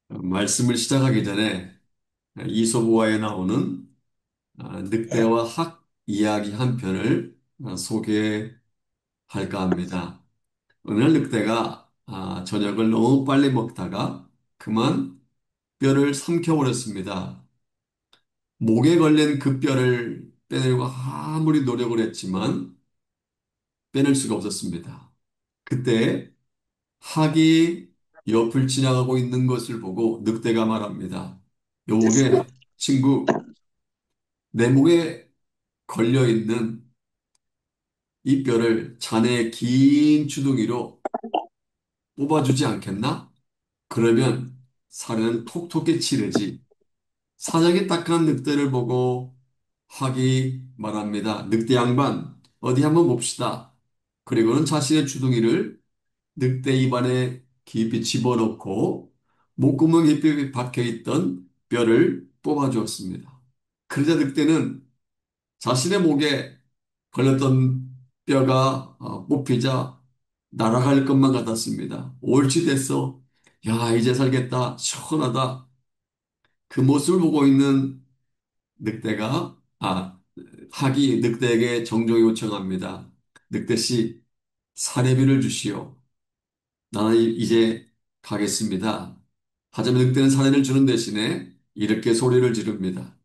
말씀을 시작하기 전에 이솝우화에 나오는 늑대와 학 이야기 한 편을 소개할까 합니다. 어느 날 늑대가 저녁을 너무 빨리 먹다가 그만 뼈를 삼켜버렸습니다. 목에 걸린 그 뼈를 빼내려고 아무리 노력을 했지만 빼낼 수가 없었습니다. 그때 학이 옆을 지나가고 있는 것을 보고 늑대가 말합니다. 여보게 친구, 내 목에 걸려 있는 이 뼈를 자네의 긴 주둥이로 뽑아주지 않겠나? 그러면 살에는 톡톡히 치르지. 사정이 딱한 늑대를 보고 학이 말합니다. 늑대 양반, 어디 한번 봅시다. 그리고는 자신의 주둥이를 늑대 입안에 깊이 집어넣고 목구멍 깊이 박혀 있던 뼈를 뽑아주었습니다. 그러자 늑대는 자신의 목에 걸렸던 뼈가 뽑히자 날아갈 것만 같았습니다. 옳지 됐어. 야, 이제 살겠다. 시원하다. 그 모습을 보고 있는 늑대가, 학이 늑대에게 정정히 요청합니다. 늑대씨, 사례비를 주시오. 나는 이제 가겠습니다. 하지만 늑대는 사례를 주는 대신에 이렇게 소리를 지릅니다.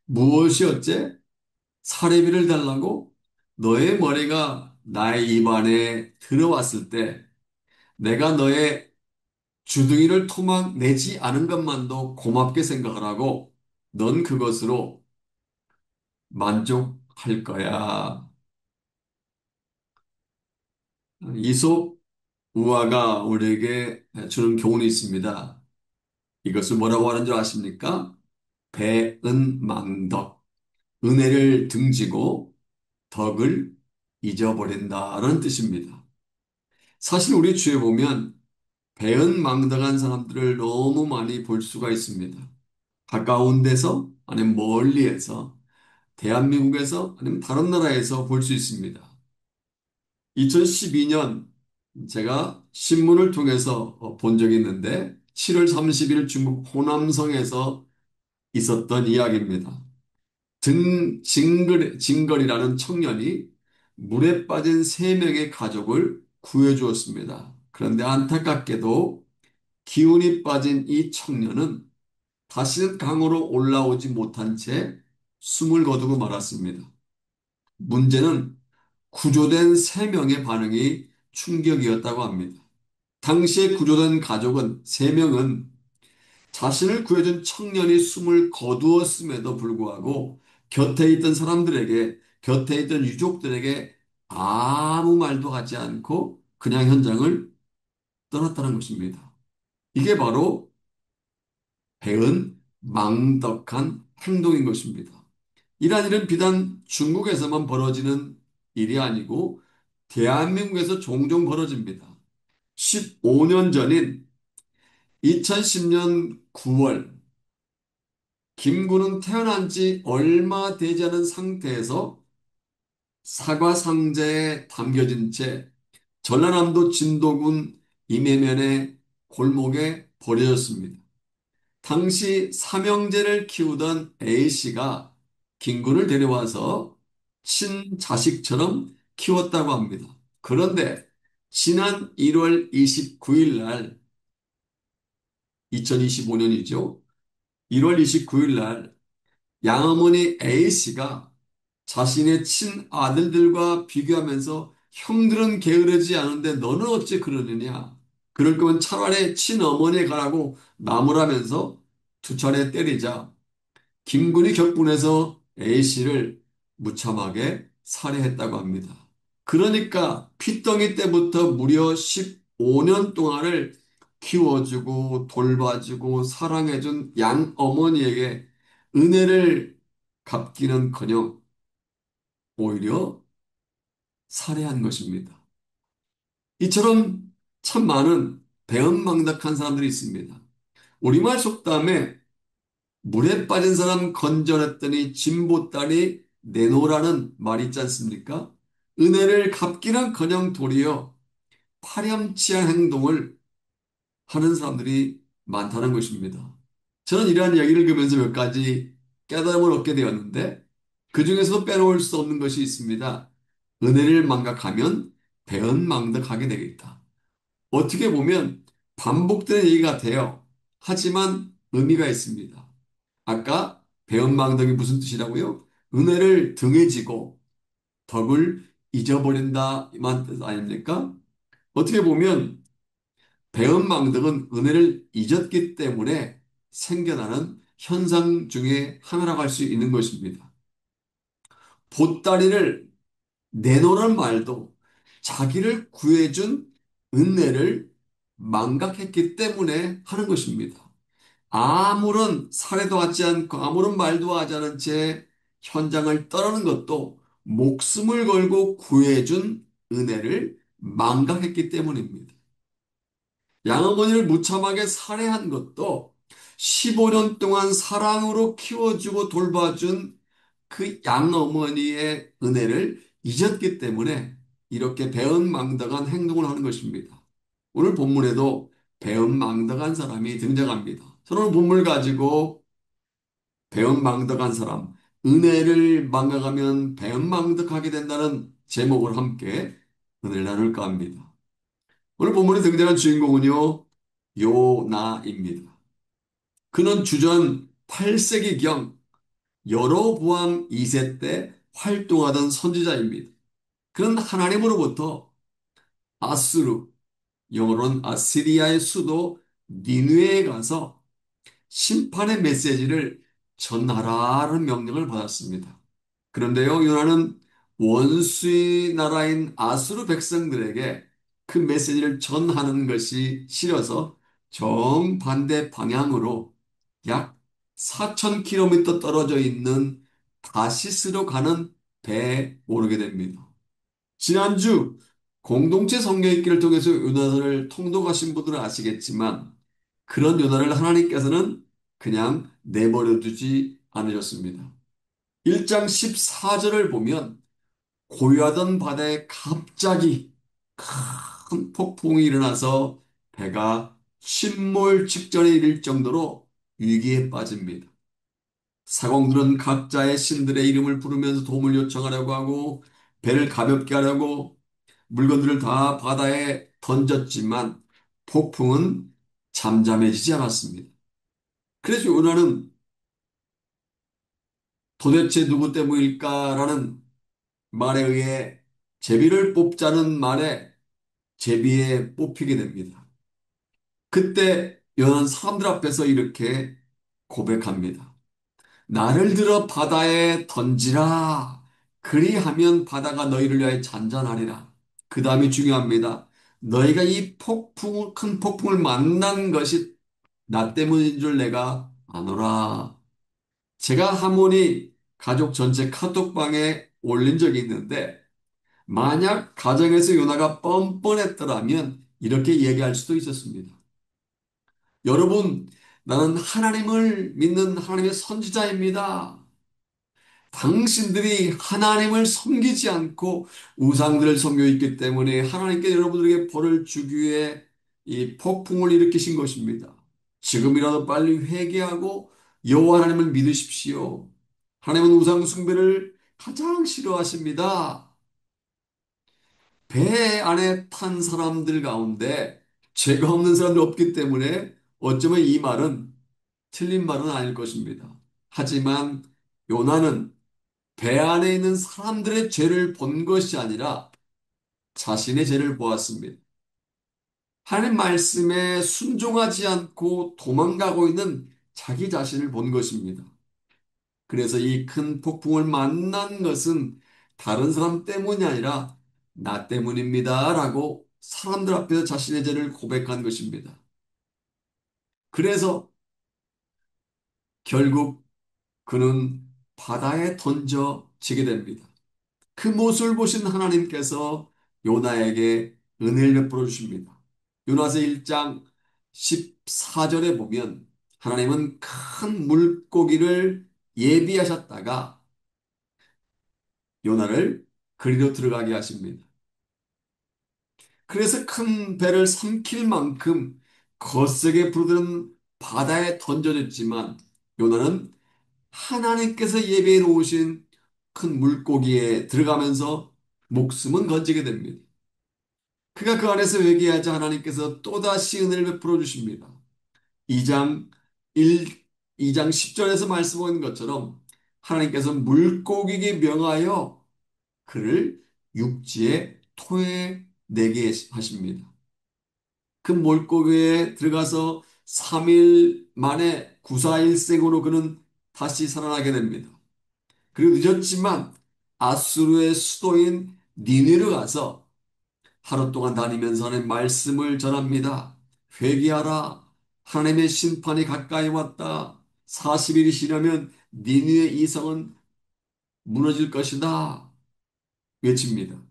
무엇이 어째? 사례비를 달라고? 너의 머리가 나의 입안에 들어왔을 때 내가 너의 주둥이를 토막 내지 않은 것만도 고맙게 생각을 하고 넌 그것으로 만족할 거야. 이솝 우화가 우리에게 주는 교훈이 있습니다. 이것을 뭐라고 하는 줄 아십니까? 배은망덕. 은혜를 등지고 덕을 잊어버린다는 뜻입니다. 사실 우리 주위에 보면 배은망덕한 사람들을 너무 많이 볼 수가 있습니다. 가까운 데서 아니면 멀리에서 대한민국에서 아니면 다른 나라에서 볼 수 있습니다. 2012년 제가 신문을 통해서 본 적이 있는데 7월 30일 중국 호남성에서 있었던 이야기입니다. 징걸이라는 청년이 물에 빠진 세 명의 가족을 구해주었습니다. 그런데 안타깝게도 기운이 빠진 이 청년은 다시는 강으로 올라오지 못한 채 숨을 거두고 말았습니다. 문제는 구조된 세 명의 반응이 충격이었다고 합니다. 당시에 구조된 가족은 세 명은 자신을 구해준 청년이 숨을 거두었음에도 불구하고 곁에 있던 사람들에게, 곁에 있던 유족들에게 아무 말도 하지 않고 그냥 현장을 떠났다는 것입니다. 이게 바로 배은 망덕한 행동인 것입니다. 이러한 일은 비단 중국에서만 벌어지는 일이 아니고 대한민국에서 종종 벌어집니다. 15년 전인 2010년 9월 김구는 태어난 지 얼마 되지 않은 상태에서 사과 상자에 담겨진 채 전라남도 진도군 임해면의 골목에 버려졌습니다. 당시 삼형제를 키우던 A씨가 김군을 데려와서 친자식처럼 키웠다고 합니다. 그런데 지난 1월 29일 날, 2025년이죠. 1월 29일 날 양어머니 A씨가 자신의 친아들들과 비교하면서 형들은 게으르지 않은데 너는 어찌 그러느냐? 그럴 거면 차라리 친어머니에 가라고 나무라면서 두 차례 때리자 김군이 격분해서 A씨를 무참하게 살해했다고 합니다. 그러니까 핏덩이 때부터 무려 15년 동안을 키워주고 돌봐주고 사랑해준 양어머니에게 은혜를 갚기는커녕 오히려 살해한 것입니다. 이처럼 참 많은 배은망덕한 사람들이 있습니다. 우리말 속담에 물에 빠진 사람 건져냈더니 진보따리 내놓으라는 말이 있지 않습니까? 은혜를 갚기는커녕 도리어 파렴치한 행동을 하는 사람들이 많다는 것입니다. 저는 이러한 이야기를 들으면서 몇 가지 깨달음을 얻게 되었는데 그 중에서도 빼놓을 수 없는 것이 있습니다. 은혜를 망각하면 배은망덕하게 되겠다. 어떻게 보면 반복되는 얘기 같아요. 하지만 의미가 있습니다. 아까 배은망덕이 무슨 뜻이라고요? 은혜를 등에 지고 덕을 잊어버린다 이만 뜻 아닙니까? 어떻게 보면 배은망덕은 은혜를 잊었기 때문에 생겨나는 현상 중에 하나라고 할 수 있는 것입니다. 보따리를 내놓으란 말도 자기를 구해준 은혜를 망각했기 때문에 하는 것입니다. 아무런 사례도 하지 않고 아무런 말도 하지 않은 채 현장을 떠나는 것도 목숨을 걸고 구해준 은혜를 망각했기 때문입니다. 양어머니를 무참하게 살해한 것도 15년 동안 사랑으로 키워주고 돌봐준 그 양어머니의 은혜를 잊었기 때문에 이렇게 배은망덕한 행동을 하는 것입니다. 오늘 본문에도 배은망덕한 사람이 등장합니다. 저는 본문을 가지고 배은망덕한 사람, 은혜를 망각하면 배은망덕하게 된다는 제목을 함께 은혜를 나눌까 합니다. 오늘 본문에 등장한 주인공은요, 요나입니다. 그는 주전 8세기경 여로보암 2세 때 활동하던 선지자입니다. 그는 하나님으로부터 아수르, 영어로는 아시리아의 수도 니느웨에 가서 심판의 메시지를 전하라는 명령을 받았습니다. 그런데요, 요나는 원수의 나라인 아수르 백성들에게 그 메시지를 전하는 것이 싫어서 정반대 방향으로 약 4,000km 떨어져 있는 다시스로 가는 배에 오르게 됩니다. 지난주 공동체 성경 읽기를 통해서 요나서를 통독하신 분들은 아시겠지만 그런 요나를 하나님께서는 그냥 내버려 두지 않으셨습니다. 1장 14절을 보면 고요하던 바다에 갑자기 큰 폭풍이 일어나서 배가 침몰 직전에 이를 정도로 위기에 빠집니다. 사공들은 각자의 신들의 이름을 부르면서 도움을 요청하려고 하고 배를 가볍게 하려고 물건들을 다 바다에 던졌지만 폭풍은 잠잠해지지 않았습니다. 그래서 요나는 도대체 누구 때문일까라는 말에 의해 제비를 뽑자는 말에 제비에 뽑히게 됩니다. 그때 요나는 사람들 앞에서 이렇게 고백합니다. 나를 들어 바다에 던지라. 그리하면 바다가 너희를 위하여 잔잔하리라. 그 다음이 중요합니다. 너희가 이 큰 폭풍을 만난 것이 나 때문인 줄 내가 아노라. 제가 하모니 가족 전체 카톡방에 올린 적이 있는데 만약 가정에서 요나가 뻔뻔했더라면 이렇게 얘기할 수도 있었습니다. 여러분, 나는 하나님을 믿는 하나님의 선지자입니다. 당신들이 하나님을 섬기지 않고 우상들을 섬기고 있기 때문에 하나님께 여러분들에게 벌을 주기 위해 이 폭풍을 일으키신 것입니다. 지금이라도 빨리 회개하고 여호와 하나님을 믿으십시오. 하나님은 우상 숭배를 가장 싫어하십니다. 배 안에 탄 사람들 가운데 죄가 없는 사람이 없기 때문에 어쩌면 이 말은 틀린 말은 아닐 것입니다. 하지만 요나는 배 안에 있는 사람들의 죄를 본 것이 아니라 자신의 죄를 보았습니다. 하나님 말씀에 순종하지 않고 도망가고 있는 자기 자신을 본 것입니다. 그래서 이 큰 폭풍을 만난 것은 다른 사람 때문이 아니라 나 때문입니다. 라고 사람들 앞에서 자신의 죄를 고백한 것입니다. 그래서 결국 그는 바다에 던져지게 됩니다. 그 모습을 보신 하나님께서 요나에게 은혜를 베풀어 주십니다. 요나서 1장 14절에 보면 하나님은 큰 물고기를 예비하셨다가 요나를 그리로 들어가게 하십니다. 그래서 큰 배를 삼킬 만큼 거세게 부르던 바다에 던져졌지만 요나는 하나님께서 예배해 놓으신 큰 물고기에 들어가면서 목숨은 건지게 됩니다. 그가 그 안에서 회개하자 하나님께서 또다시 은혜를 베풀어 주십니다. 2장 1, 2장 10절에서 말씀하는 것처럼 하나님께서 물고기에게 명하여 그를 육지에 토해내게 하십니다. 그 물고기에 들어가서 3일 만에 구사일생으로 그는 다시 살아나게 됩니다. 그리고 늦었지만 아수르의 수도인 니느로 가서 하루 동안 다니면서 하나님의 말씀을 전합니다. 회개하라. 하나님의 심판이 가까이 왔다. 40일이 지나면 니느의 이성은 무너질 것이다. 외칩니다.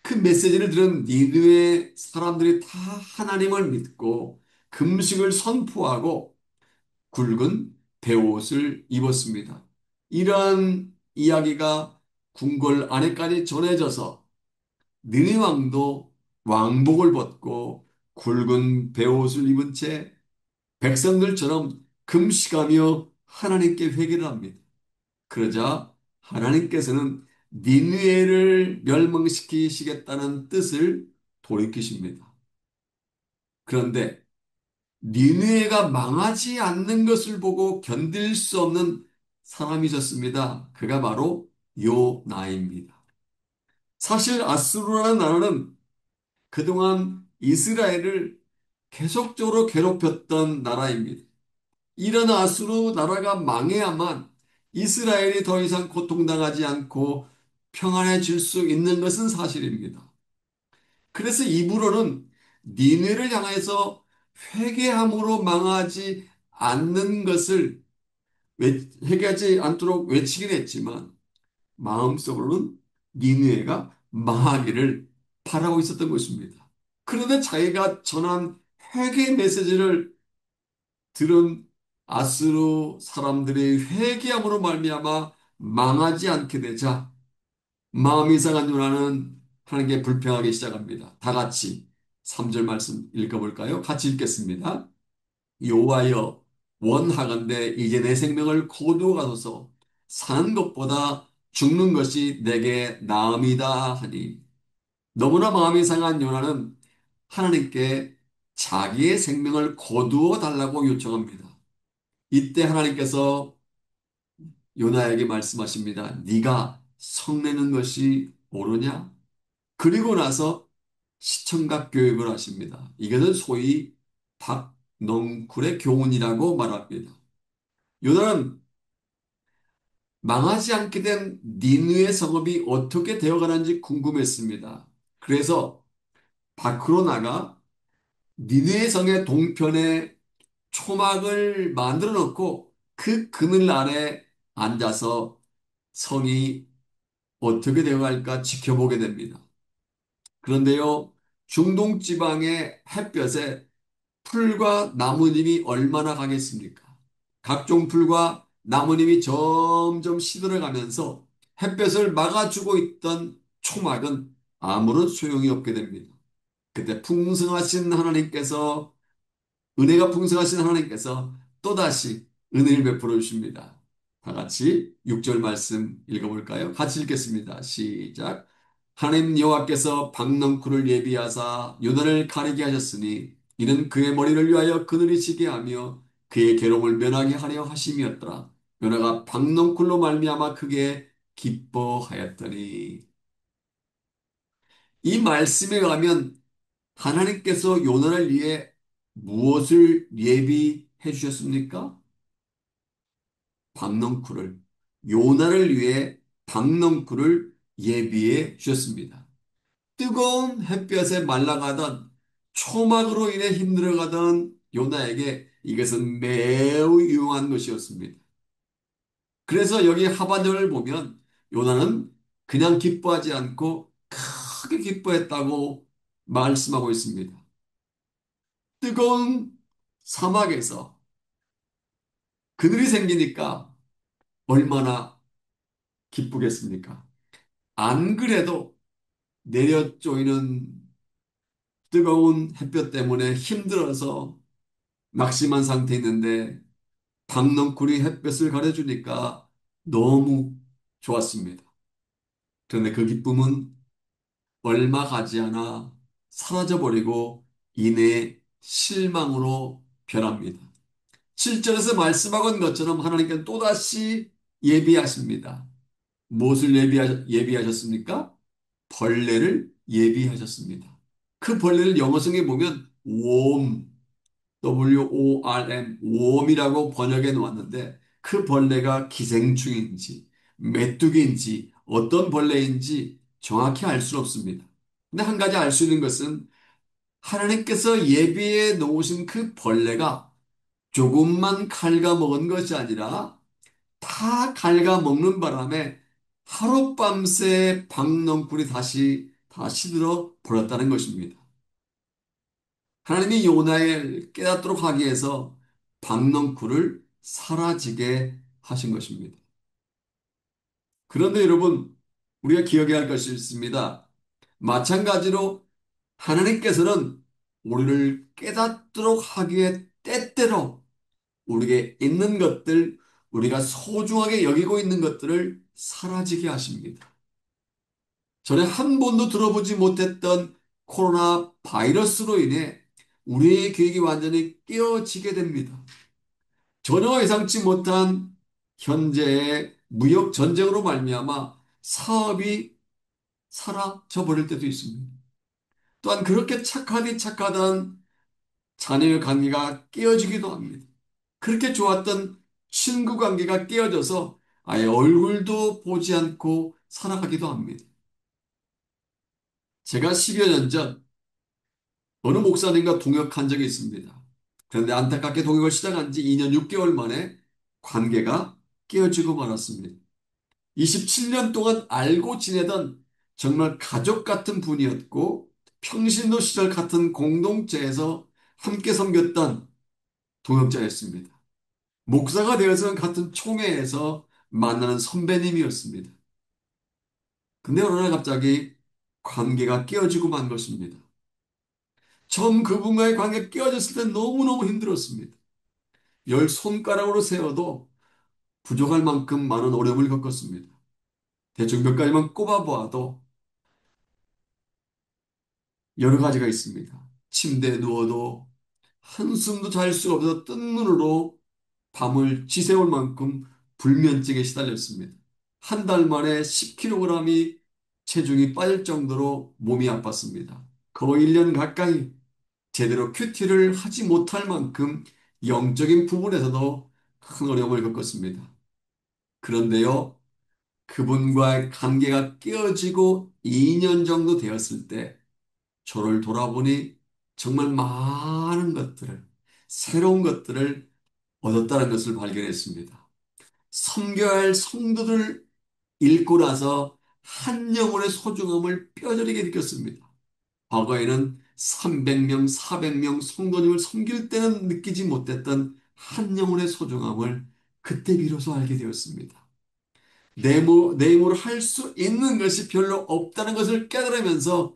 그 메시지를 들은 니느의 사람들이 다 하나님을 믿고 금식을 선포하고 굵은 베옷을 입었습니다. 이러한 이야기가 궁궐 안에까지 전해져서 느니 왕도 왕복을 벗고 굵은 베옷을 입은 채 백성들처럼 금식하며 하나님께 회개를 합니다. 그러자 하나님께서는 니느웨를 멸망시키시겠다는 뜻을 돌이키십니다. 그런데 니느웨가 망하지 않는 것을 보고 견딜 수 없는 사람이 있었습니다. 그가 바로 요나입니다. 사실 아수르라는 나라는 그동안 이스라엘을 계속적으로 괴롭혔던 나라입니다. 이런 아수르 나라가 망해야만 이스라엘이 더 이상 고통당하지 않고 평안해질 수 있는 것은 사실입니다. 그래서 입으로는 니네를 향해서 회개함으로 망하지 않는 것을 회개하지 않도록 외치긴 했지만 마음속으로는 니느웨가 망하기를 바라고 있었던 것입니다. 그런데 자기가 전한 회개 메시지를 들은 아수르 사람들의 회개함으로 말미암아 망하지 않게 되자 마음이 상한 요나는 하나님께 불평하기 시작합니다. 다 같이 3절 말씀 읽어볼까요? 같이 읽겠습니다. 여호와여 원하건대 이제 내 생명을 거두어 가소서 사는 것보다 죽는 것이 내게 나음이다 하니 너무나 마음이 상한 요나는 하나님께 자기의 생명을 거두어 달라고 요청합니다. 이때 하나님께서 요나에게 말씀하십니다. 네가 성내는 것이 옳으냐? 그리고 나서 시청각 교육을 하십니다. 이것은 소위 박넝쿨의 교훈이라고 말합니다. 요나는 망하지 않게 된 니느의 성읍이 어떻게 되어가는지 궁금했습니다. 그래서 밖으로 나가 니느의 성의 동편에 초막을 만들어 놓고 그 그늘 아래 앉아서 성이 어떻게 되어갈까 지켜보게 됩니다. 그런데요, 중동 지방의 햇볕에 풀과 나뭇잎이 얼마나 강했습니까? 각종 풀과 나뭇잎이 점점 시들어가면서 햇볕을 막아주고 있던 초막은 아무런 소용이 없게 됩니다. 그때 풍성하신 하나님께서 은혜가 풍성하신 하나님께서 또다시 은혜를 베풀어 주십니다. 다 같이 6절 말씀 읽어볼까요? 같이 읽겠습니다. 시작. 하나님 여호와께서 박넝쿨을 예비하사 요나를 가리게 하셨으니 이는 그의 머리를 위하여 그늘이 지게 하며 그의 괴로움을 면하게 하려 하심이었더라. 요나가 박넝쿨로 말미암아 크게 기뻐하였더니 이 말씀에 의하면 하나님께서 요나를 위해 무엇을 예비해 주셨습니까? 박넝쿨을, 요나를 위해 박넝쿨을 예비해 주셨습니다. 뜨거운 햇볕에 말라가던 초막으로 인해 힘들어가던 요나에게 이것은 매우 유용한 것이었습니다. 그래서 여기 하반절을 보면 요나는 그냥 기뻐하지 않고 크게 기뻐했다고 말씀하고 있습니다. 뜨거운 사막에서 그늘이 생기니까 얼마나 기쁘겠습니까? 안 그래도 내려 쪼이는 뜨거운 햇볕 때문에 힘들어서 낙심한 상태에 있는데 박넝쿨이 햇볕을 가려주니까 너무 좋았습니다. 그런데 그 기쁨은 얼마 가지 않아 사라져버리고 이내 실망으로 변합니다. 7절에서 말씀하고 있는 것처럼 하나님께서 또다시 예비하십니다. 무엇을 예비하셨습니까? 벌레를 예비하셨습니다. 그 벌레를 영어성에 보면 worm, WORM, 웜이라고 번역해 놓았는데 그 벌레가 기생충인지 메뚜기인지 어떤 벌레인지 정확히 알 수는 없습니다. 근데 한 가지 알 수 있는 것은 하나님께서 예비해 놓으신 그 벌레가 조금만 갉아먹은 것이 아니라 다 갉아먹는 바람에 하룻밤새 박넝쿨이 다시 들어 버렸다는 것입니다. 하나님이 요나를 깨닫도록 하기 위해서 박넝쿨을 사라지게 하신 것입니다. 그런데 여러분, 우리가 기억해야 할 것이 있습니다. 마찬가지로 하나님께서는 우리를 깨닫도록 하기에 때때로 우리에게 있는 것들, 우리가 소중하게 여기고 있는 것들을 사라지게 하십니다. 전에 한 번도 들어보지 못했던 코로나 바이러스로 인해 우리의 계획이 완전히 깨어지게 됩니다. 전혀 예상치 못한 현재의 무역 전쟁으로 말미암아 사업이 사라져 버릴 때도 있습니다. 또한 그렇게 착하디 착하던 자녀의 관계가 깨어지기도 합니다. 그렇게 좋았던 친구 관계가 깨어져서 아예 얼굴도 보지 않고 살아가기도 합니다. 제가 10여 년 전 어느 목사님과 동역한 적이 있습니다. 그런데 안타깝게 동역을 시작한 지 2년 6개월 만에 관계가 깨어지고 말았습니다. 27년 동안 알고 지내던 정말 가족 같은 분이었고 평신도 시절 같은 공동체에서 함께 섬겼던 동역자였습니다. 목사가 되어서 같은 총회에서 만나는 선배님이었습니다. 근데 어느 날 갑자기 관계가 깨어지고 만 것입니다. 처음 그분과의 관계가 깨어졌을 때 너무너무 힘들었습니다. 열 손가락으로 세어도 부족할 만큼 많은 어려움을 겪었습니다. 대충 몇 가지만 꼽아보아도 여러 가지가 있습니다. 침대에 누워도 한숨도 잘 수가 없어서 뜬 눈으로 밤을 지새울 만큼 불면증에 시달렸습니다. 한 달 만에 10kg이 체중이 빠질 정도로 몸이 아팠습니다. 거의 1년 가까이 제대로 큐티를 하지 못할 만큼 영적인 부분에서도 큰 어려움을 겪었습니다. 그런데요, 그분과의 관계가 깨어지고 2년 정도 되었을 때 저를 돌아보니 정말 많은 것들을, 새로운 것들을 얻었다는 것을 발견했습니다. 섬겨야 할 성도들을 읽고 나서 한 영혼의 소중함을 뼈저리게 느꼈습니다. 과거에는 300명, 400명 성도님을 섬길 때는 느끼지 못했던 한 영혼의 소중함을 그때 비로소 알게 되었습니다. 내 힘으로 할 수 있는 것이 별로 없다는 것을 깨달으면서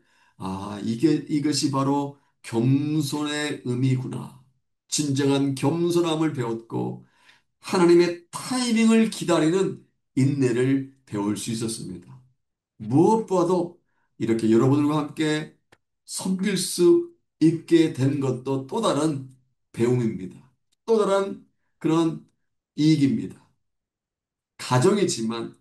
이것이 바로 겸손의 의미구나. 진정한 겸손함을 배웠고 하나님의 타이밍을 기다리는 인내를 배울 수 있었습니다. 무엇보다도 이렇게 여러분들과 함께 섬길 수 있게 된 것도 또 다른 배움입니다. 또 다른 그런 이익입니다. 가정이지만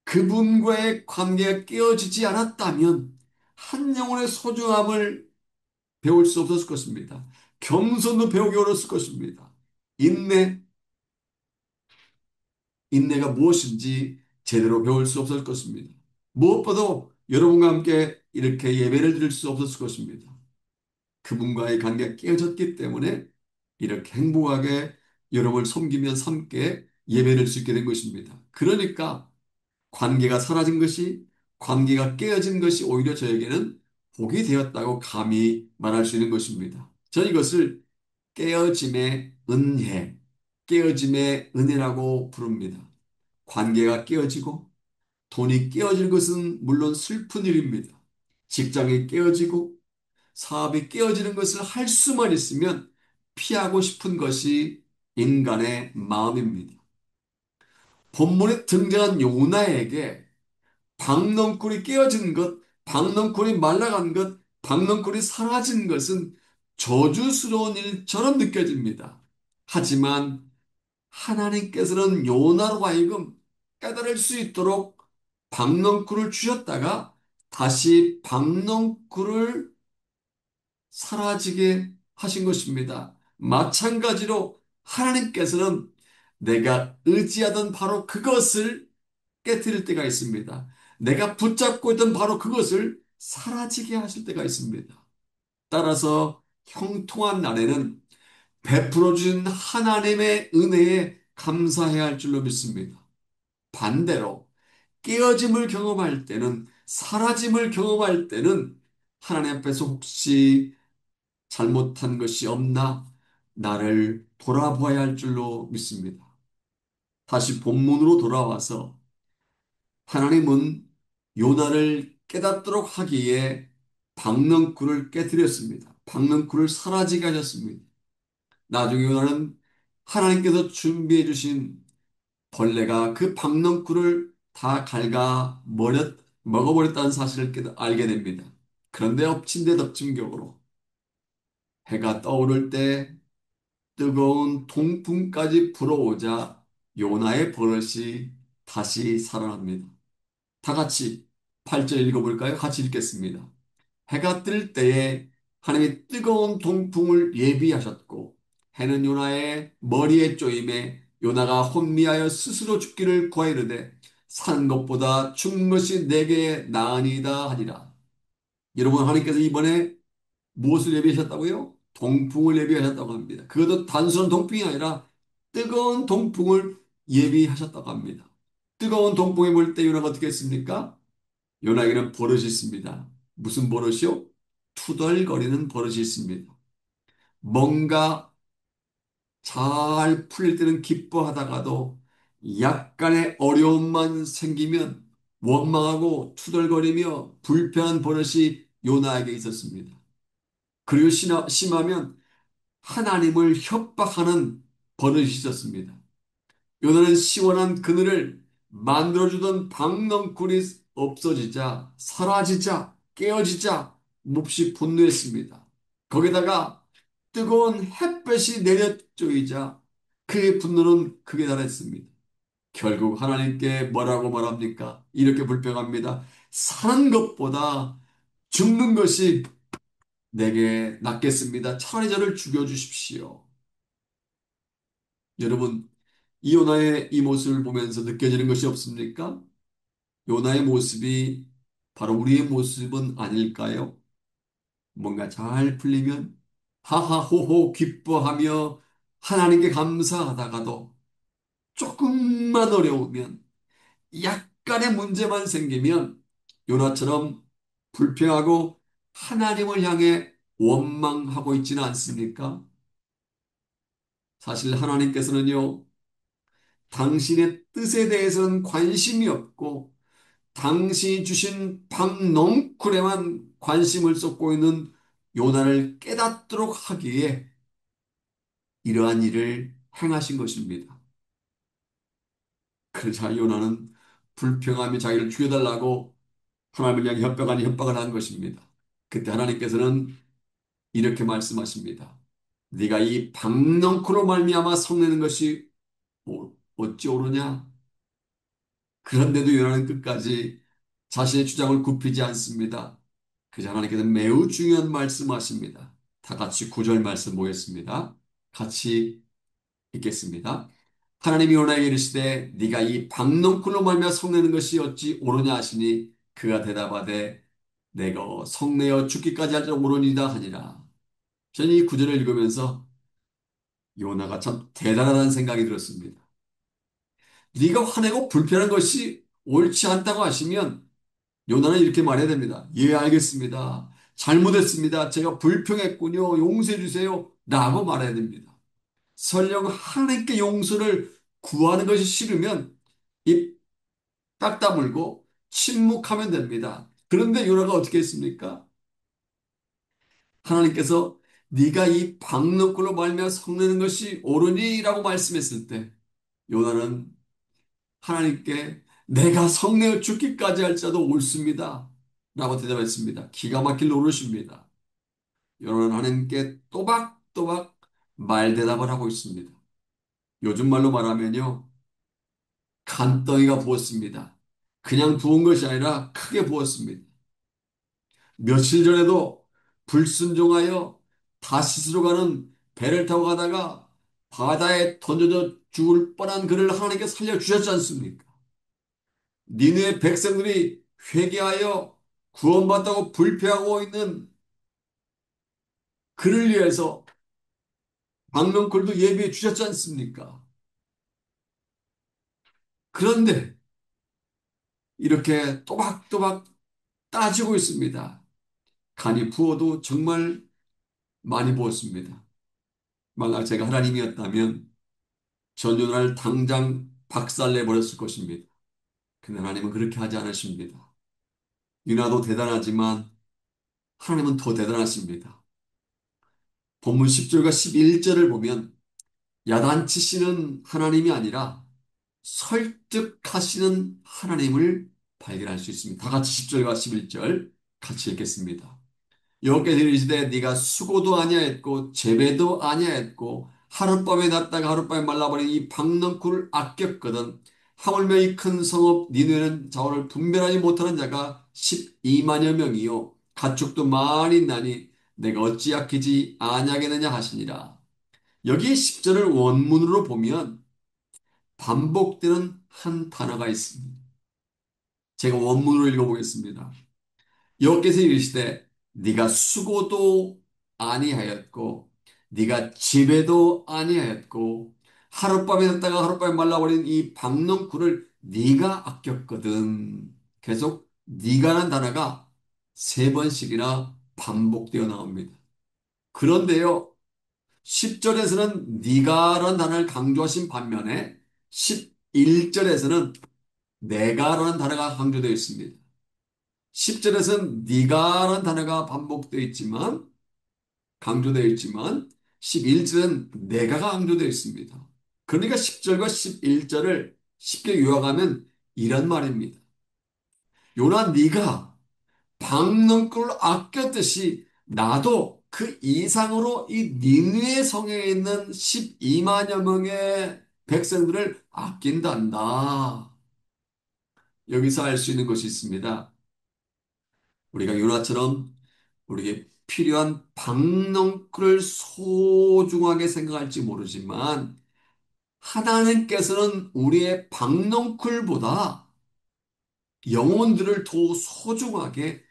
그분과의 관계가 깨어지지 않았다면 한 영혼의 소중함을 배울 수 없었을 것입니다. 겸손도 배우기 어려웠을 것입니다. 인내, 인내가 무엇인지 제대로 배울 수 없었을 것입니다. 무엇보다 여러분과 함께 이렇게 예배를 드릴 수 없었을 것입니다. 그분과의 관계가 깨어졌기 때문에 이렇게 행복하게 여러분을 섬기면서 함께 예배를 드릴 수 있게 된 것입니다. 그러니까 관계가 사라진 것이, 관계가 깨어진 것이 오히려 저에게는 복이 되었다고 감히 말할 수 있는 것입니다. 저는 이것을 깨어짐의 은혜, 깨어짐의 은혜라고 부릅니다. 관계가 깨어지고 돈이 깨어질 것은 물론 슬픈 일입니다. 직장이 깨어지고 사업이 깨어지는 것을 할 수만 있으면 피하고 싶은 것이 인간의 마음입니다. 본문에 등장한 요나에게 박넝쿨이 깨어진 것, 박넝쿨이 말라간 것, 박넝쿨이 사라진 것은 저주스러운 일처럼 느껴집니다. 하지만 하나님께서는 요나로 하여금 깨달을 수 있도록 박넝쿨을 주셨다가 다시 박넝쿨을 사라지게 하신 것입니다. 마찬가지로 하나님께서는 내가 의지하던 바로 그것을 깨뜨릴 때가 있습니다. 내가 붙잡고 있던 바로 그것을 사라지게 하실 때가 있습니다. 따라서 형통한 날에는 베풀어 주신 하나님의 은혜에 감사해야 할 줄로 믿습니다. 반대로 깨어짐을 경험할 때는, 사라짐을 경험할 때는 하나님 앞에서 혹시 잘못한 것이 없나 나를 돌아보아야 할 줄로 믿습니다. 다시 본문으로 돌아와서 하나님은 요나를 깨닫도록 하기에 박넝쿨을 깨뜨렸습니다. 박넝쿨을 사라지게 하셨습니다. 나중에 요나는 하나님께서 준비해 주신 벌레가 그 박넝쿨을 다 먹어버렸다는 사실을 알게 됩니다. 그런데 엎친 데 덮친 격으로 해가 떠오를 때 뜨거운 동풍까지 불어오자 요나의 버릇이 다시 살아납니다. 다 같이 8절 읽어볼까요? 같이 읽겠습니다. 해가 뜰 때에 하나님이 뜨거운 동풍을 예비하셨고 해는 요나의 머리에 쪼임에 요나가 혼미하여 스스로 죽기를 구하이르되 사는 것보다 죽는 것이 내게 나으니이다 하니라. 여러분 하나님께서 이번에 무엇을 예비하셨다고요? 동풍을 예비하셨다고 합니다. 그것도 단순한 동풍이 아니라 뜨거운 동풍을 예비하셨다고 합니다. 뜨거운 동풍이 불 때 요나가 어떻게 했습니까? 요나에게는 버릇이 있습니다. 무슨 버릇이요? 투덜거리는 버릇이 있습니다. 뭔가 잘 풀릴 때는 기뻐하다가도 약간의 어려움만 생기면 원망하고 투덜거리며 불편한 버릇이 요나에게 있었습니다. 그리고 심하면 하나님을 협박하는 버릇이 있었습니다. 요나는 시원한 그늘을 만들어주던 박넝쿨이 없어지자, 사라지자, 깨어지자 몹시 분노했습니다. 거기다가 뜨거운 햇볕이 내려쬐이자 그의 분노는 극에 달했습니다. 결국 하나님께 뭐라고 말합니까? 이렇게 불평합니다. 사는 것보다 죽는 것이 내게 낫겠습니다. 차라리 저를 죽여주십시오. 여러분, 이 요나의 이 모습을 보면서 느껴지는 것이 없습니까? 요나의 모습이 바로 우리의 모습은 아닐까요? 뭔가 잘 풀리면 하하호호 기뻐하며 하나님께 감사하다가도 조금만 어려우면 약간의 문제만 생기면 요나처럼 불평하고 하나님을 향해 원망하고 있지는 않습니까? 사실 하나님께서는요, 당신의 뜻에 대해서는 관심이 없고 당신이 주신 박넝쿨에만 관심을 쏟고 있는 요나를 깨닫도록 하기에 이러한 일을 행하신 것입니다. 그러자 요나는 불평하며 자기를 죽여달라고 하나님을 향해 협박 아닌 협박을 한 것입니다. 그때 하나님께서는 이렇게 말씀하십니다. 네가 이 박넝쿨로 말미암아 성내는 것이 어찌 옳으냐? 그런데도 요나는 끝까지 자신의 주장을 굽히지 않습니다. 그저 하나님께서 매우 중요한 말씀하십니다. 다 같이 구절 말씀 보겠습니다. 같이 읽겠습니다. 하나님이 요나에게 이르시되 네가 이 박넝쿨로 말미암아 성내는 것이 어찌 옳으냐 하시니 그가 대답하되 내가 성내어 죽기까지 할지라 옳으니이다 하니라. 저는 이 구절을 읽으면서 요나가 참 대단하다는 생각이 들었습니다. 네가 화내고 불편한 것이 옳지 않다고 하시면 요나는 이렇게 말해야 됩니다. 예, 알겠습니다. 잘못했습니다. 제가 불평했군요. 용서해 주세요. 라고 말해야 됩니다. 설령 하나님께 용서를 구하는 것이 싫으면 입 딱 다물고 침묵하면 됩니다. 그런데 요나가 어떻게 했습니까? 하나님께서 네가 이 박너걸로 말미암아 성내는 것이 옳으니라고 말씀했을 때 요나는 하나님께 내가 성내어 죽기까지 할지라도 옳습니다. 라고 대답했습니다. 기가 막힐 노릇입니다. 요나는 하나님께 또박또박 말대답을 하고 있습니다. 요즘 말로 말하면요. 간덩이가 부었습니다. 그냥 부은 것이 아니라 크게 부었습니다. 며칠 전에도 불순종하여 다시스로 가는 배를 타고 가다가 바다에 던져져 죽을 뻔한 그를 하나님께 살려주셨지 않습니까? 니네 백성들이 회개하여 구원받다고 불평하고 있는 그를 위해서 박명골도 예비해 주셨지 않습니까? 그런데 이렇게 또박또박 따지고 있습니다. 간이 부어도 정말 많이 부었습니다. 만약 제가 하나님이었다면 전요나를 당장 박살내 버렸을 것입니다. 근데 하나님은 그렇게 하지 않으십니다. 유나도 대단하지만 하나님은 더 대단하십니다. 본문 10절과 11절을 보면 야단치시는 하나님이 아니라 설득하시는 하나님을 발견할 수 있습니다. 다 같이 10절과 11절 같이 읽겠습니다. 여호와께서 이르시되 네가 수고도 아니하였고 재배도 아니하였고 하룻밤에 났다가 하룻밤에 말라버린 이 박넝쿨을 아꼈거든 하물며 이 큰 성읍 니느웨는 자오를 분별하지 못하는 자가 12만여 명이요 가축도 많이 있나니 내가 어찌 아끼지 아니하겠느냐 하시니라. 여기 10절을 원문으로 보면 반복되는 한 단어가 있습니다. 제가 원문으로 읽어보겠습니다. 여호와께서 이르시되 네가 수고도 아니하였고 네가 지배도 아니하였고 하룻밤에 났다가 하룻밤에 말라버린 이 박넝쿨을 네가 아꼈거든. 계속 네가라는 단어가 세 번씩이나 반복되어 나옵니다. 그런데요. 10절에서는 네가라는 단어를 강조하신 반면에 11절에서는 내가라는 단어가 강조되어 있습니다. 10절에서는 네가라는 단어가 반복되어 있지만 강조되어 있지만 11절은 내가가 강조되어 있습니다. 그러니까 10절과 11절을 쉽게 요약하면 이런 말입니다. 요나 네가 박넝쿨을 아꼈듯이 나도 그 이상으로 이 니느웨 성에 있는 12만여 명의 백성들을 아낀단다. 여기서 알 수 있는 것이 있습니다. 우리가 요나처럼 우리에게 필요한 박넝쿨을 소중하게 생각할지 모르지만 하나님께서는 우리의 박넝쿨보다 영혼들을 더 소중하게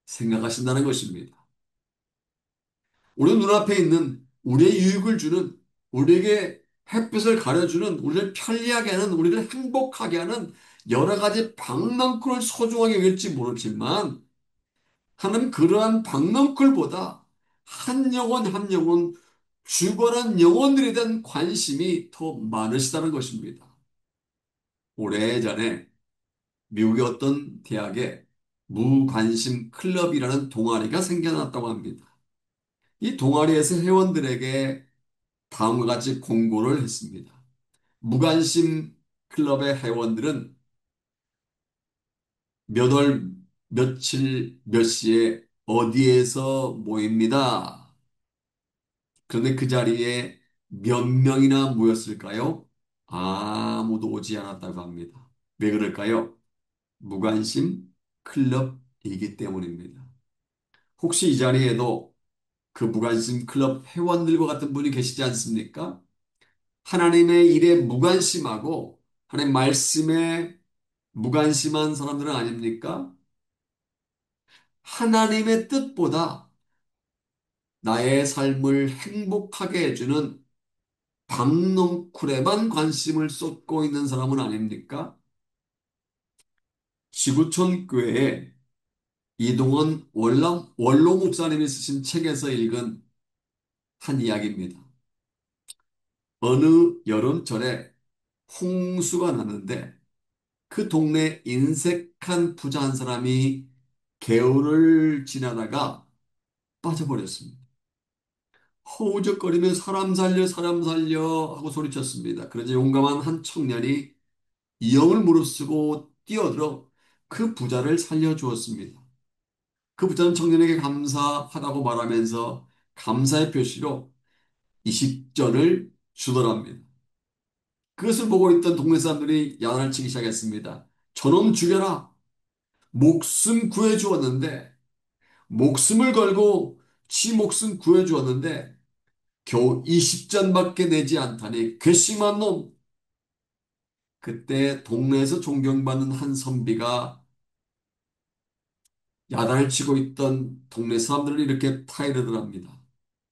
생각하신다는 것입니다. 우리 눈앞에 있는 우리의 유익을 주는 우리에게 햇빛을 가려주는 우리를 편리하게 하는 우리를 행복하게 하는 여러 가지 박넝쿨을 소중하게 여길지 모르지만 하나님 그러한 박넝쿨보다 한 영혼 한 영혼 죽어난 영혼들에 대한 관심이 더 많으시다는 것입니다. 오래전에 미국의 어떤 대학에 무관심 클럽이라는 동아리가 생겨났다고 합니다. 이 동아리에서 회원들에게 다음과 같이 공고를 했습니다. 무관심 클럽의 회원들은 몇 월, 며칠, 몇 시에 어디에서 모입니다. 그런데 그 자리에 몇 명이나 모였을까요? 아무도 오지 않았다고 합니다. 왜 그럴까요? 무관심 클럽이기 때문입니다. 혹시 이 자리에도 그 무관심 클럽 회원들과 같은 분이 계시지 않습니까? 하나님의 일에 무관심하고 하나님 말씀에 무관심한 사람들은 아닙니까? 하나님의 뜻보다 나의 삶을 행복하게 해주는 박농쿨에만 관심을 쏟고 있는 사람은 아닙니까? 지구촌 교회에 이동원 원로 목사님이 쓰신 책에서 읽은 한 이야기입니다. 어느 여름철에 홍수가 났는데 그 동네 인색한 부자 한 사람이 개울을 지나다가 빠져버렸습니다. 허우적거리며 사람 살려, 사람 살려 하고 소리쳤습니다. 그러자 용감한 한 청년이 이영을 무릅쓰고 뛰어들어 그 부자를 살려주었습니다. 그 부자는 청년에게 감사하다고 말하면서 감사의 표시로 20전을 주더랍니다. 그것을 보고 있던 동네 사람들이 야단을 치기 시작했습니다. 저놈 죽여라. 목숨 구해주었는데, 목숨을 걸고 지 목숨 구해주었는데, 겨우 20전밖에 내지 않다니 괘씸한 놈. 그때 동네에서 존경받는 한 선비가 야단을 치고 있던 동네 사람들을 이렇게 타이르더랍니다.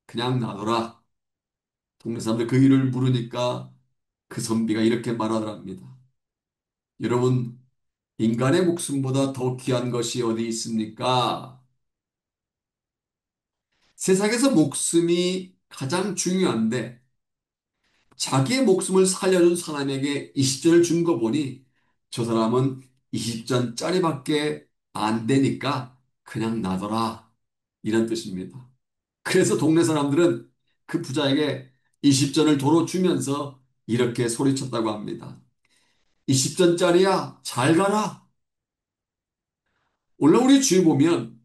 그냥 놔둬라. 동네 사람들 그 일을 물으니까 그 선비가 이렇게 말하더랍니다. 여러분, 인간의 목숨보다 더 귀한 것이 어디 있습니까? 세상에서 목숨이 가장 중요한데 자기의 목숨을 살려준 사람에게 20전을 준 거 보니 저 사람은 20전짜리밖에 안 되니까 그냥 놔둬라. 이런 뜻입니다. 그래서 동네 사람들은 그 부자에게 20전을 도로 주면서 이렇게 소리쳤다고 합니다. 20전짜리야, 잘 가라. 원래 우리 주위 보면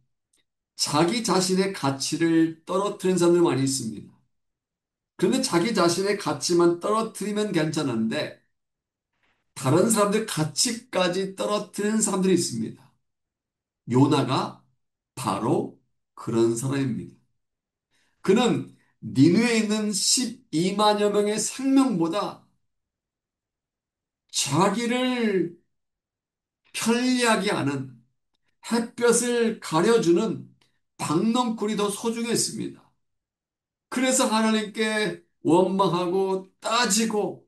자기 자신의 가치를 떨어뜨리는 사람들 많이 있습니다. 그런데 자기 자신의 가치만 떨어뜨리면 괜찮은데 다른 사람들 가치까지 떨어뜨리는 사람들이 있습니다. 요나가 바로 그런 사람입니다. 그는 니누에 있는 12만여 명의 생명보다 자기를 편리하게 하는 햇볕을 가려주는 박넝쿨이 더 소중했습니다. 그래서 하나님께 원망하고 따지고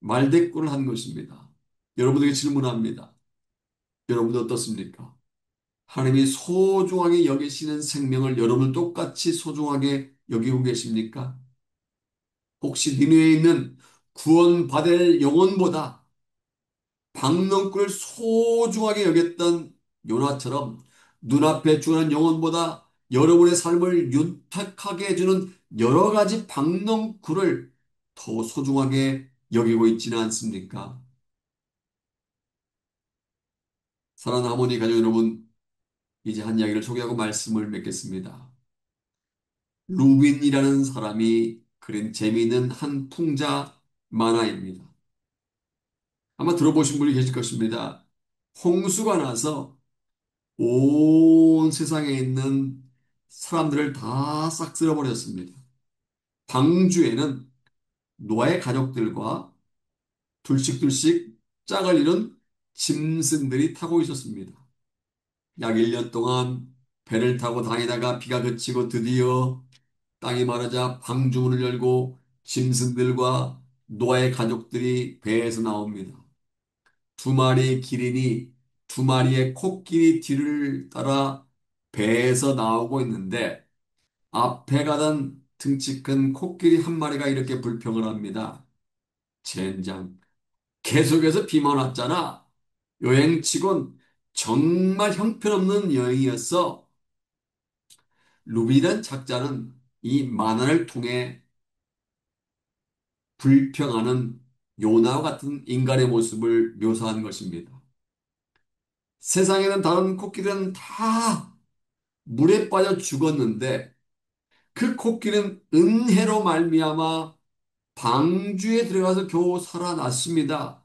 말대꾸를 한 것입니다. 여러분에게 질문합니다. 여러분도 어떻습니까? 하나님이 소중하게 여기시는 생명을 여러분 똑같이 소중하게 여기고 계십니까? 혹시 니누에 있는 구원받을 영혼보다 박넝쿨을 소중하게 여겼던 요나처럼 눈앞에 죽는 영혼보다 여러분의 삶을 윤택하게 해주는 여러 가지 박넝쿨을 더 소중하게 여기고 있지는 않습니까? 사랑하는 하모니 가족 여러분, 이제 한 이야기를 소개하고 말씀을 맺겠습니다. 루빈이라는 사람이 그린 재미있는 한 풍자 만화입니다. 아마 들어보신 분이 계실 것입니다. 홍수가 나서 온 세상에 있는 사람들을 다 싹 쓸어버렸습니다. 방주에는 노아의 가족들과 둘씩둘씩 짝을 이룬 짐승들이 타고 있었습니다. 약 1년 동안 배를 타고 다니다가 비가 그치고 드디어 땅이 마르자 방주문을 열고 짐승들과 노아의 가족들이 배에서 나옵니다. 두 마리의 기린이 두 마리의 코끼리 뒤를 따라 배에서 나오고 있는데 앞에 가던 등치 큰 코끼리 한 마리가 이렇게 불평을 합니다. 젠장, 계속해서 비만 왔잖아. 여행치곤 정말 형편없는 여행이었어. 루비란 작자는 이 만화를 통해 불평하는 요나와 같은 인간의 모습을 묘사한 것입니다. 세상에는 다른 코끼리는 다 물에 빠져 죽었는데 그 코끼리는 은혜로 말미암아 방주에 들어가서 겨우 살아났습니다.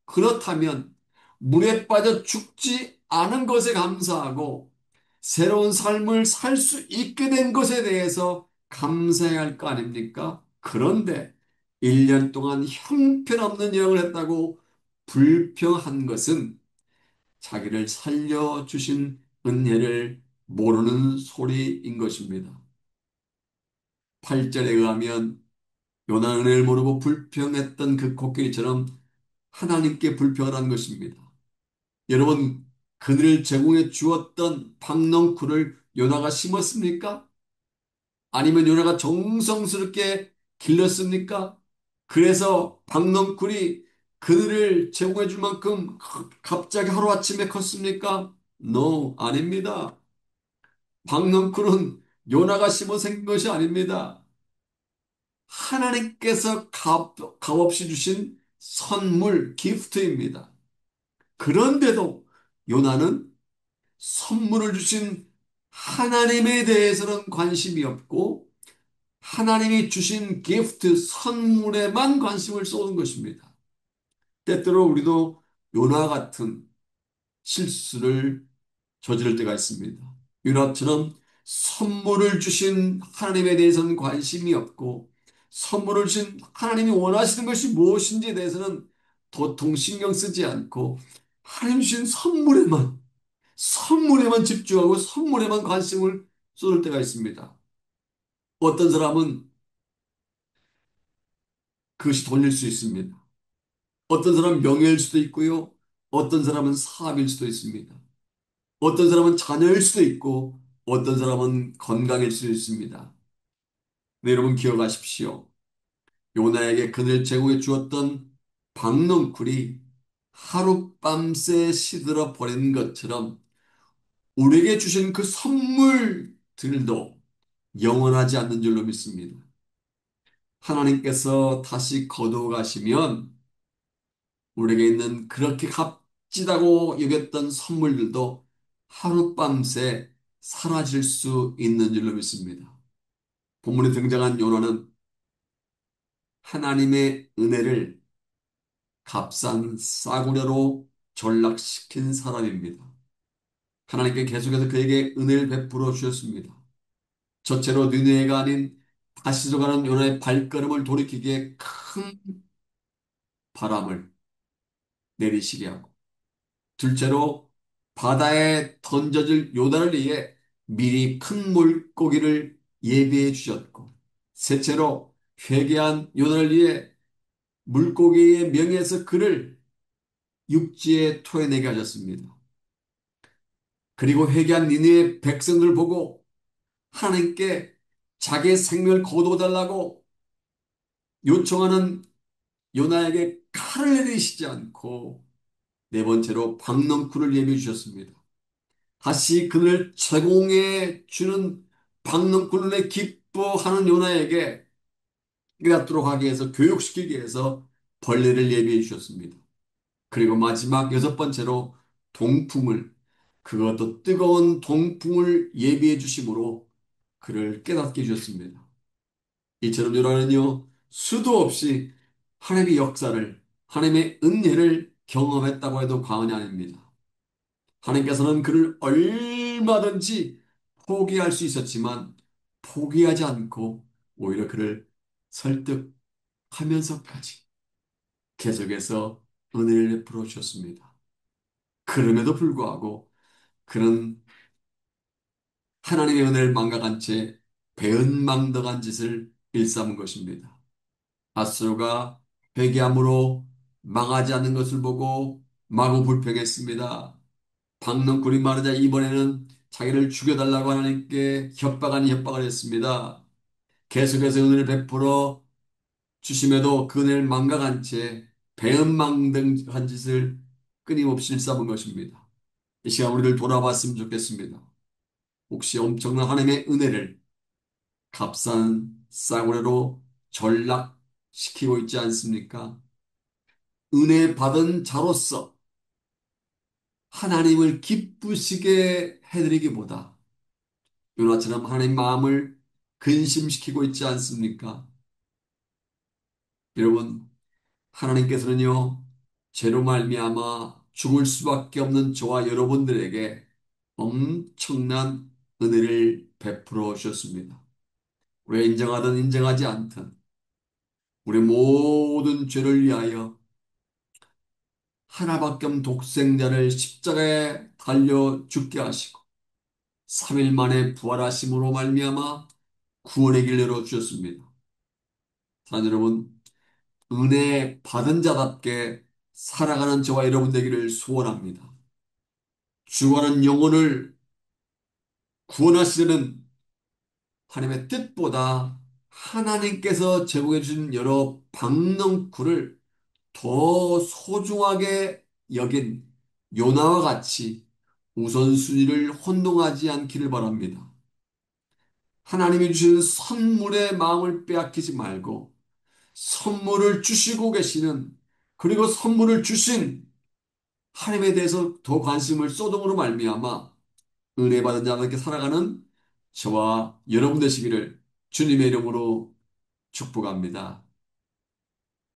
그렇다면 물에 빠져 죽지 않은 것에 감사하고 새로운 삶을 살 수 있게 된 것에 대해서 감사해야 할 거 아닙니까? 그런데 1년 동안 형편없는 여행을 했다고 불평한 것은 자기를 살려주신 은혜를 모르는 소리인 것입니다. 8절에 의하면 요나 은혜를 모르고 불평했던 그 코끼리처럼 하나님께 불평을 한 것입니다. 여러분, 그들을 제공해 주었던 박넝쿨을 요나가 심었습니까? 아니면 요나가 정성스럽게 길렀습니까? 그래서 박넝쿨이 그들을 제공해 줄 만큼 갑자기 하루아침에 컸습니까? No, 아닙니다. 박넝쿨은 요나가 심어 생긴 것이 아닙니다. 하나님께서 값없이 주신 선물, 기프트입니다. 그런데도 요나는 선물을 주신 하나님에 대해서는 관심이 없고 하나님이 주신 기프트, 선물에만 관심을 쏟은 것입니다. 때때로 우리도 요나 같은 실수를 저지를 때가 있습니다. 유라처럼 선물을 주신 하나님에 대해서는 관심이 없고 선물을 주신 하나님이 원하시는 것이 무엇인지에 대해서는 도통 신경 쓰지 않고 하나님 주신 선물에만 집중하고 선물에만 관심을 쏟을 때가 있습니다. 어떤 사람은 그것이 돈일 수 있습니다. 어떤 사람은 명예일 수도 있고요. 어떤 사람은 사업일 수도 있습니다. 어떤 사람은 자녀일 수도 있고 어떤 사람은 건강일 수도 있습니다. 네, 여러분 기억하십시오. 요나에게 그늘 제공해 주었던 박넝쿨이 하룻밤새 시들어 버린 것처럼 우리에게 주신 그 선물들도 영원하지 않는 줄로 믿습니다. 하나님께서 다시 거두어 가시면 우리에게 있는 그렇게 값지다고 여겼던 선물들도 하룻밤새 사라질 수 있는 줄로 믿습니다. 본문에 등장한 요나는 하나님의 은혜를 값싼 싸구려로 전락시킨 사람입니다. 하나님께 계속해서 그에게 은혜를 베풀어 주셨습니다. 저체로 느네가 아닌 다시로 가는 요나의 발걸음을 돌이키기에 큰 바람을 내리시게 하고 둘째로 바다에 던져질 요단을 위해 미리 큰 물고기를 예비해 주셨고 셋째로 회개한 요단을 위해 물고기의 명에서 그를 육지에 토해내게 하셨습니다. 그리고 회개한 니느의 백성들 보고 하나님께 자기의 생명을 거두어달라고 요청하는 요나에게 칼을 내리시지 않고 네 번째로 박넝쿨을 예비해 주셨습니다. 다시 그를 제공해 주는 박넝쿨을 기뻐하는 요나에게 깨닫도록 하기 위해서 교육시키기 위해서 벌레를 예비해 주셨습니다. 그리고 마지막 여섯 번째로 동풍을 그것도 뜨거운 동풍을 예비해 주심으로 그를 깨닫게 해주셨습니다. 이처럼 요나는요 수도 없이 하나님의 역사를 하나님의 은혜를 경험했다고 해도 과언이 아닙니다. 하나님께서는 그를 얼마든지 포기할 수 있었지만 포기하지 않고 오히려 그를 설득하면서까지 계속해서 은혜를 베풀어 주셨습니다. 그럼에도 불구하고 그는 하나님의 은혜를 망각한 채 배은망덕한 짓을 일삼은 것입니다. 아수르가 회개함으로 망하지 않는 것을 보고 마구 불평했습니다. 박넝쿨이 말하자 이번에는 자기를 죽여달라고 하나님께 협박 아닌 협박을 했습니다. 계속해서 은혜를 베풀어 주심에도 그 은혜를 망각한 채 배은망덕한 짓을 끊임없이 일삼은 것입니다. 이 시간 우리를 돌아봤으면 좋겠습니다. 혹시 엄청난 하나님의 은혜를 값싼 싸구려로 전락시키고 있지 않습니까? 은혜 받은 자로서 하나님을 기쁘시게 해드리기보다 요나처럼 하나님 마음을 근심시키고 있지 않습니까? 여러분, 하나님께서는요, 죄로 말미암아 죽을 수밖에 없는 저와 여러분들에게 엄청난 은혜를 베풀어 주셨습니다. 우리가 인정하든 인정하지 않든 우리 모든 죄를 위하여 하나밖에 없는 독생자를 십자가에 달려 죽게 하시고 3일 만에 부활하심으로 말미암아 구원의 길 열어 주셨습니다. 사랑 여러분, 은혜 받은 자답게 살아가는 저와 여러분 되기를 소원합니다. 죽어가는 영혼을 구원하시려는 하나님의 뜻보다 하나님께서 제공해 주신 여러 박넝쿨을 더 소중하게 여긴 요나와 같이 우선순위를 혼동하지 않기를 바랍니다. 하나님이 주시는 선물의 마음을 빼앗기지 말고 선물을 주시고 계시는 그리고 선물을 주신 하나님에 대해서 더 관심을 쏟음으로 말미암아 은혜 받은 자들께 살아가는 저와 여러분 되시기를 주님의 이름으로 축복합니다.